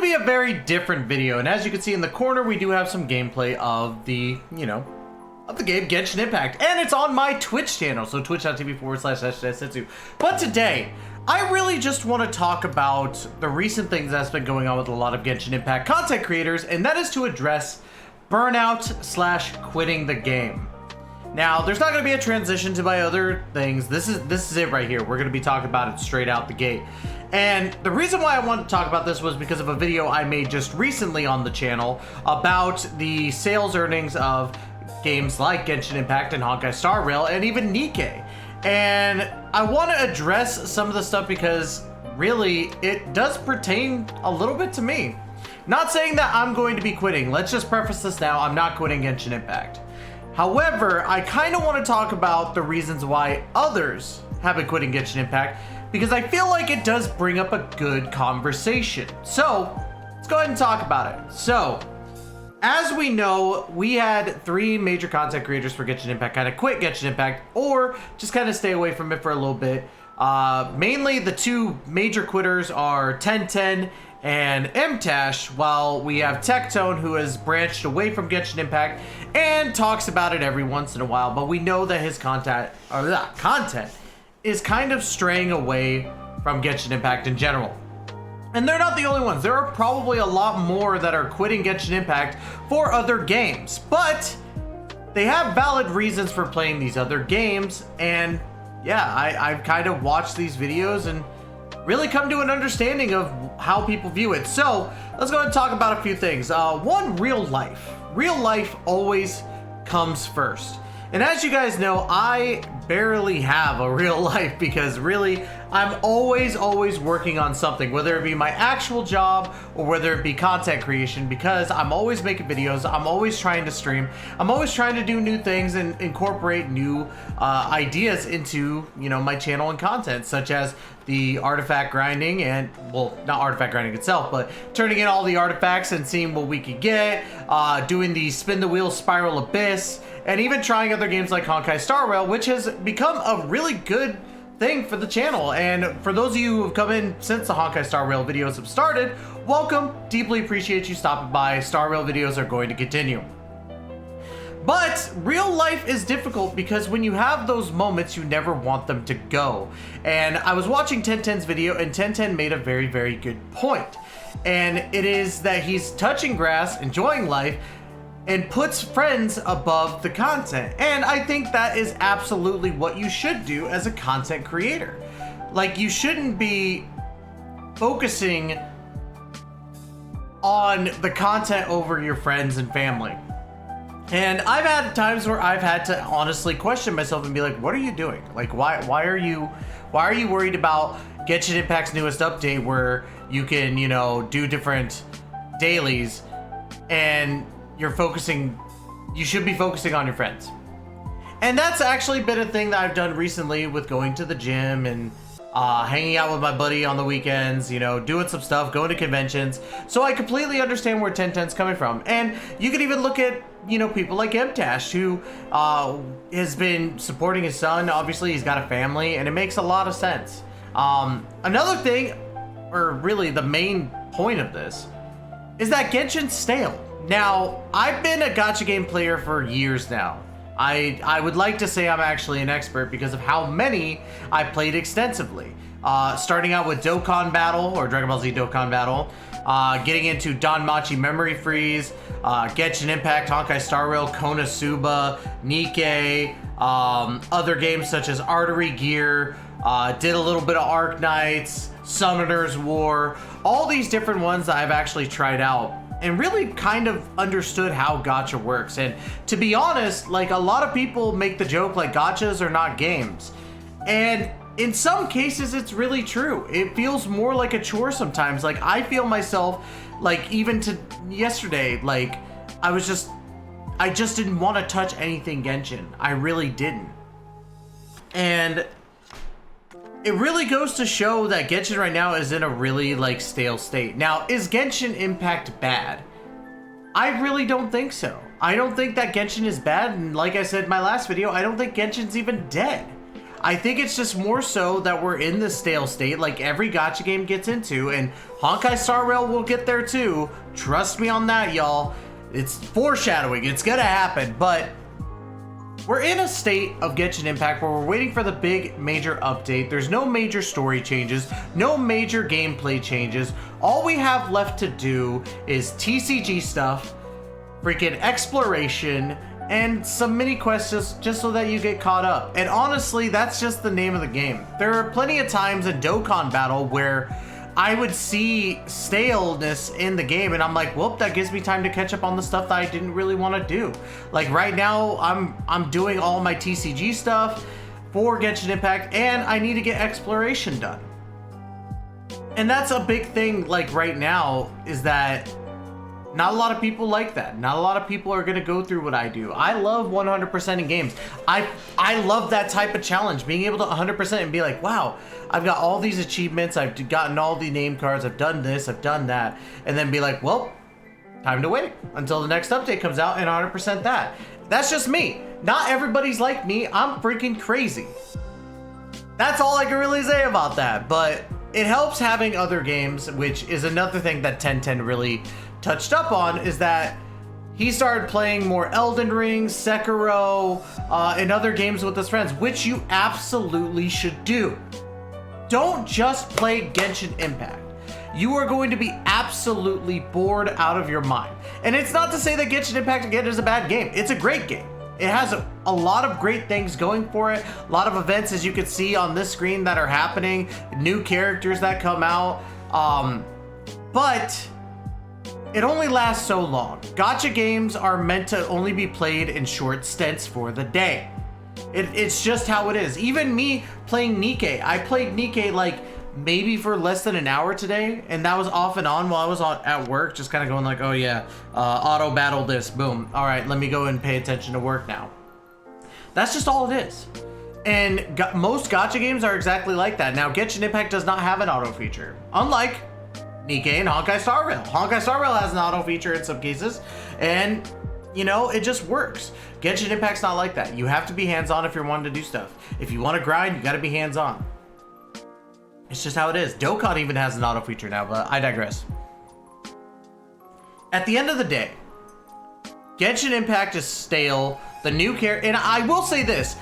to be a very different video, and as you can see in the corner, we do have some gameplay of the, of the game Genshin Impact, and it's on my Twitch channel, so twitch.tv/Setsu. But today, I really just want to talk about the recent things that's been going on with a lot of Genshin Impact content creators, and that is to address burnout / quitting the game. Now, there's not going to be a transition to my other things. This is it right here. We're going to be talking about it straight out the gate. And the reason why I wanted to talk about this was because of a video I made just recently on the channel about the sales earnings of games like Genshin Impact and Honkai Star Rail and even Nikke. And I want to address some of the stuff because really it does pertain a little bit to me. Not saying that I'm going to be quitting. Let's just preface this now. I'm not quitting Genshin Impact. However, I kind of want to talk about the reasons why others have been quitting Genshin Impact because I feel like it does bring up a good conversation. So, let's go ahead and talk about it. So, as we know, we had 3 major content creators for Genshin Impact kind of quit Genshin Impact or just kind of stay away from it for a little bit. Mainly the 2 major quitters are 1010 and MTashed, while we have Tectone, who has branched away from Genshin Impact and talks about it every once in a while, but we know that his content is kind of straying away from Genshin Impact in general. And they're not the only ones. There are probably a lot more that are quitting Genshin Impact for other games, but they have valid reasons for playing these other games. And yeah, I've kind of watched these videos and really come to an understanding of how people view it. So let's go ahead and talk about a few things. One, real life. Real life always comes first. And as you guys know, I barely have a real life because really I'm always working on something, whether it be my actual job or whether it be content creation, because I'm always making videos, I'm always trying to stream, I'm always trying to do new things and incorporate new ideas into, my channel and content, such as the artifact grinding and, well, not artifact grinding itself, but turning in all the artifacts and seeing what we could get, doing the spin the wheel spiral abyss, and even trying other games like Honkai Star Rail, which has become a really good thing for the channel. And for those of you who have come in since the Honkai Star Rail videos have started, welcome. Deeply appreciate you stopping by. Star Rail videos are going to continue. But real life is difficult because when you have those moments, you never want them to go. And I was watching 1010's video, and 1010 made a very, very good point. And it is that he's touching grass, enjoying life, and puts friends above the content. And I think that is absolutely what you should do as a content creator. Like, you shouldn't be focusing on the content over your friends and family. And I've had times where I've had to honestly question myself and be like, what are you doing? Like, why are you worried about Genshin Impact's newest update where you can, do different dailies and you should be focusing on your friends. And that's actually been a thing that I've done recently with going to the gym and hanging out with my buddy on the weekends, doing some stuff, going to conventions. So I completely understand where 1010's coming from. And you could even look at, people like MTashed, who has been supporting his son. Obviously, he's got a family, and it makes a lot of sense. Another thing, or really the main point of this, is that Genshin's stale. Now, I've been a gacha game player for years now. I would like to say I'm actually an expert because of how many I played extensively. Starting out with Dokkan Battle, or Dragon Ball Z Dokkan Battle, getting into Danmachi Memory Freeze, Genshin Impact, Honkai Star Rail, Konosuba, Nikke, other games such as Artery Gear, did a little bit of Arc Knights, Summoner's War, all these different ones that I've actually tried out and really kind of understood how gacha works. And to be honest, like, a lot of people make the joke like gachas are not games. And in some cases, it's really true. It feels more like a chore sometimes. Like, I feel myself, like, even to yesterday, like, I just didn't want to touch anything Genshin. I really didn't. And it really goes to show that Genshin right now is in a really, like, stale state. Now, is Genshin Impact bad? I really don't think so. I don't think that Genshin is bad, and like I said in my last video, I don't think Genshin's even dead. I think it's just more so that we're in this stale state like every gacha game gets into, and Honkai Star Rail will get there too. Trust me on that, y'all. It's foreshadowing, it's gonna happen, but we're in a state of Genshin Impact where we're waiting for the big major update. There's no major story changes, no major gameplay changes. All we have left to do is TCG stuff, freaking exploration, and some mini quests just so that you get caught up. And honestly, that's just the name of the game. There are plenty of times in Dokkan Battle where I would see staleness in the game and I'm like, whoop, that gives me time to catch up on the stuff that I didn't really want to do. Like right now, I'm doing all my TCG stuff for Genshin Impact and I need to get exploration done. And that's a big thing like right now is that not a lot of people like that. Not a lot of people are gonna go through what I do. I love 100% in games. I love that type of challenge, being able to 100% and be like, wow, I've got all these achievements, I've gotten all the name cards, I've done this, I've done that, and then be like, well, time to wait until the next update comes out and 100% that. That's just me. Not everybody's like me. I'm freaking crazy. That's all I can really say about that, but it helps having other games, which is another thing that 1010 really touched up on, is that he started playing more Elden Ring, Sekiro, and other games with his friends, which you absolutely should do. Don't just play Genshin Impact. You are going to be absolutely bored out of your mind. And it's not to say that Genshin Impact again is a bad game. It's a great game. It has a lot of great things going for it. A lot of events, as you can see on this screen, that are happening. New characters that come out. But it only lasts so long. Gacha games are meant to only be played in short stints for the day. It's just how it is. Even me playing Nikkei, I played Nikkei like maybe for less than an hour today, and that was off and on while I was at work, just kind of going like, oh yeah, auto battle this, boom. All right, let me go and pay attention to work now. That's just all it is. And most gacha games are exactly like that. Now, Genshin Impact does not have an auto feature, unlike Nikkei and Honkai Star Rail. Honkai Star Rail has an auto feature in some cases, and you know, it just works. Genshin Impact's not like that. You have to be hands-on if you're wanting to do stuff. If you want to grind, you got to be hands-on. It's just how it is. Dokkan even has an auto feature now, but I digress. At the end of the day, Genshin Impact is stale. The new character, and I will say this,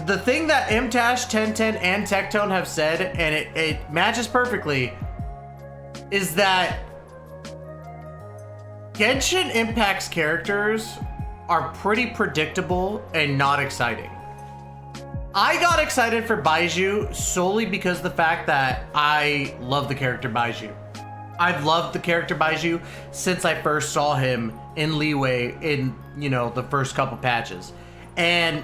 the thing that MTashed, 1010, and Tectone have said, and it matches perfectly, is that Genshin Impact's characters are pretty predictable and not exciting. I got excited for Bailu solely because of the fact that I love the character Bailu. I've loved the character Bailu since I first saw him in Leeway in, you know, the first couple patches. And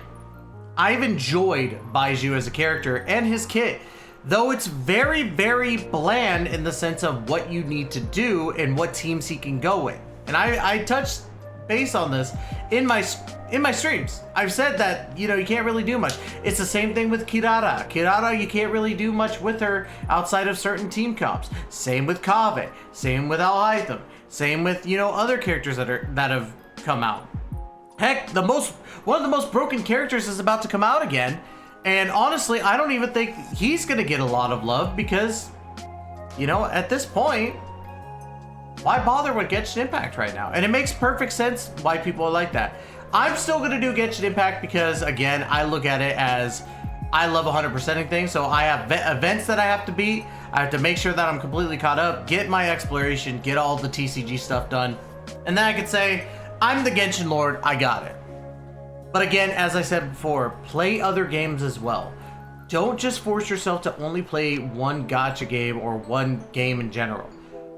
I've enjoyed Bailu as a character and his kit, though it's very, very bland in the sense of what you need to do and what teams he can go in. And I touched base on this in my streams. I've said that, you know, you can't really do much. It's the same thing with Kirara. Kirara, you can't really do much with her outside of certain team comps. Same with Kaveh. Same with Al-Hytham. Same with, you know, other characters that have come out. Heck, one of the most broken characters is about to come out again. And honestly, I don't even think he's gonna get a lot of love because, you know, at this point, why bother with Genshin Impact right now? And it makes perfect sense why people are like that. I'm still gonna do Genshin Impact because, again, I look at it as I love 100%ing things. So I have events that I have to beat. I have to make sure that I'm completely caught up, get my exploration, get all the TCG stuff done. And then I could say, I'm the Genshin Lord, I got it. But again, as I said before, play other games as well. Don't just force yourself to only play one gacha game or one game in general.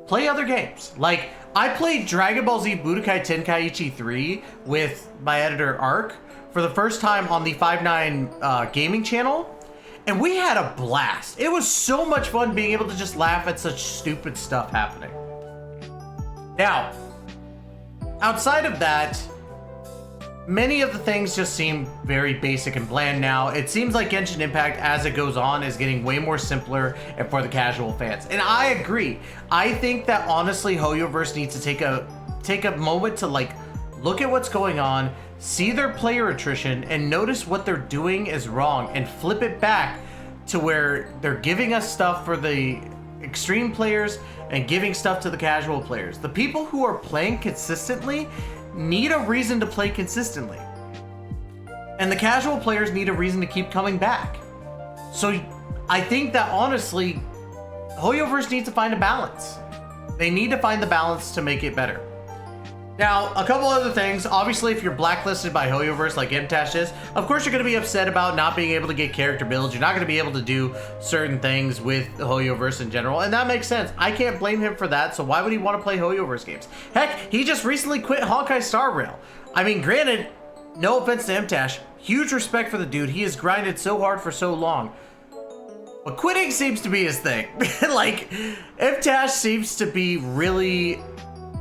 Play other games. Like, I played Dragon Ball Z Budokai Tenkaichi 3 with my editor Ark for the first time on the 5-9 gaming channel, and we had a blast. It was so much fun being able to just laugh at such stupid stuff happening. Now, outside of that, many of the things just seem very basic and bland now. It seems like Genshin Impact, as it goes on, is getting way more simpler and for the casual fans. And I agree. I think that honestly, Hoyoverse needs to take a moment to like look at what's going on, see their player attrition and notice what they're doing is wrong and flip it back to where they're giving us stuff for the extreme players and giving stuff to the casual players. The people who are playing consistently need a reason to play consistently. And the casual players need a reason to keep coming back. So I think that honestly, Hoyoverse needs to find a balance. They need to find the balance to make it better. Now, a couple other things. Obviously, if you're blacklisted by Hoyoverse like MTashed is, of course you're going to be upset about not being able to get character builds. You're not going to be able to do certain things with Hoyoverse in general, and that makes sense. I can't blame him for that, so why would he want to play Hoyoverse games? Heck, he just recently quit Honkai Star Rail. I mean, granted, no offense to MTashed, huge respect for the dude. He has grinded so hard for so long. But quitting seems to be his thing. Like, MTashed seems to be really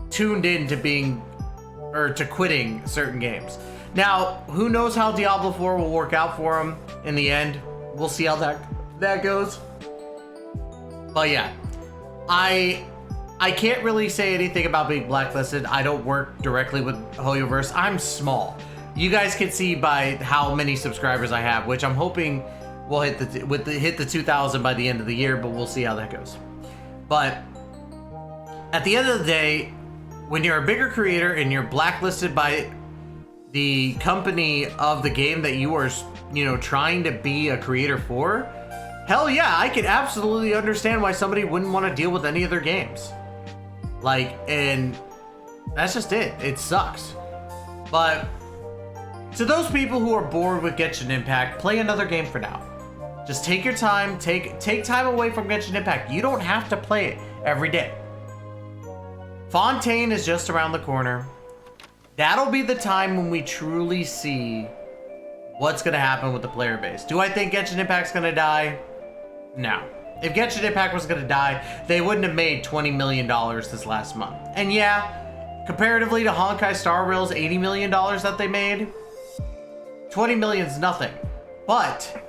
tuned in to being, or to quitting certain games. Now, who knows how Diablo 4 will work out for him in the end. We'll see how that goes. But yeah, I can't really say anything about being blacklisted. I don't work directly with Hoyoverse. I'm small. You guys can see by how many subscribers I have, which I'm hoping will hit the 2,000 by the end of the year, but we'll see how that goes. But at the end of the day, when you're a bigger creator and you're blacklisted by the company of the game that you are, you know, trying to be a creator for, hell yeah, I could absolutely understand why somebody wouldn't want to deal with any of their games. Like, and that's just it. It sucks. But to those people who are bored with Genshin Impact, play another game for now. Just take your time, take time away from Genshin Impact. You don't have to play it every day. Fontaine is just around the corner. That'll be the time when we truly see what's going to happen with the player base. Do I think Genshin Impact's going to die? No. If Genshin Impact was going to die, they wouldn't have made $20 million this last month. And yeah, comparatively to Honkai Star Rail's $80 million that they made, 20 million's nothing. But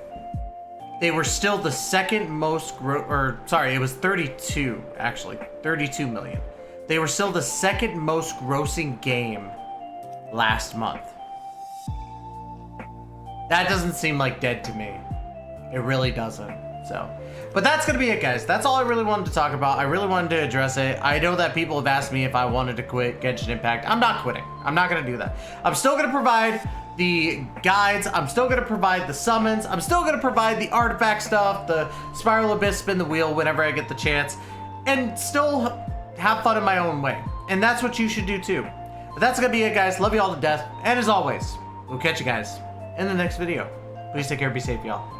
they were still the second most, it was 32, actually. 32 million. They were still the second most grossing game last month. That doesn't seem like dead to me. It really doesn't. So, but that's gonna be it, guys. That's all I really wanted to talk about. I really wanted to address it. I know that people have asked me if I wanted to quit Genshin Impact. I'm not quitting. I'm not gonna do that. I'm still gonna provide the guides. I'm still gonna provide the summons. I'm still gonna provide the artifact stuff, the Spiral Abyss spin the wheel whenever I get the chance, and still have fun in my own way. And that's what you should do too. But that's gonna be it, guys. Love you all to death. And as always, we'll catch you guys in the next video. Please take care, be safe, y'all.